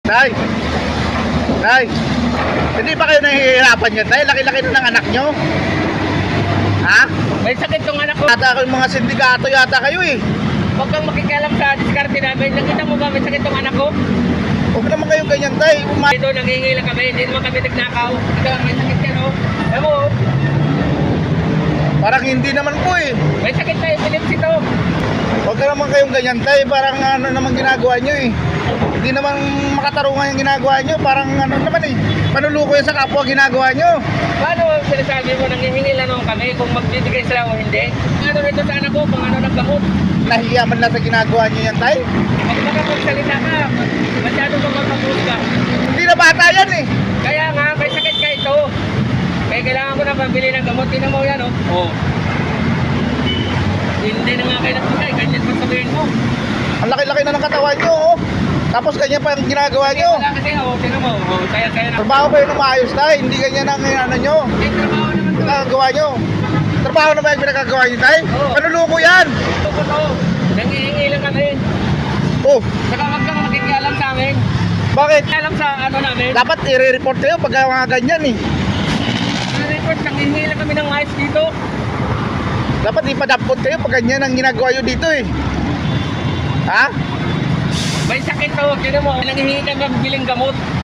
Tay, tay, hindi ba kayo nahihirapan yan, tay? Laki-laki na ng anak nyo. Ha? May sakit tong anak ko. Yata kayo mga sindikato yata kayo eh. Huwag kang makikialam sa diskarte namin. Nakita mo ba may sakit tong anak ko? Huwag naman kayong ganyan, tay. Dito nangingi lang kami. Hindi naman kami nagnakaw. Ikaw may sakit yan oh. Alam mo, Parang hindi naman po eh. may sakit na epilepsy to. Huwag ka naman kayong ganyan, tay. Parang ano naman ginagawa nyo eh. Hindi naman makatarungan yung ginagawa nyo. Parang ano naman eh. Panuluko yan sa kapwa ginagawa nyo. Paano sinasabi mo nangihingi lang naman kami kung magbibigay sila o hindi? Ano nito sa anak ko? Pang ano ng gamot? Nahiya man lang sa ginagawa nyo yan, tay. Huwag makapagsalita ka. Masyado kang magpapulog ka. Hindi na bata yan eh. Kaya nga, may sakit ka ito. Kaya kailangan ko na pambili ng gamot. Tingnan mo yan, oh. Oh. Hindi na nga kayo nagbigay. Ganyan pa sabihin mo. Ang laki-laki na ng katawan nyo, oh. Tapos ganyan pa yung ginagawa nyo. Wala kasi, oh. Tingnan mo. Oh, kaya na. Trabaho kayo na maayos, tay. Hindi ganyan ang ano nyo. Eh, trabaho naman to. Ginagawa nyo. Trabaho na ba yung pinagagawa nyo, tay? Oo. Panuluko yan. Ito ko to. Nangihingi lang kami. Oh, Saka wag kang makikialam sa amin. bakit? Alam sa ano namin. Dapat i-report kayo pag mga ganyan eh. Report, nangihingi lang kami ng mais dito. Dapat ipadapot kayo pag ganyan ang ginagawa nyo dito eh. Ha? May sakit to. Tingnan mo. Nangihingi kami ng biling gamot.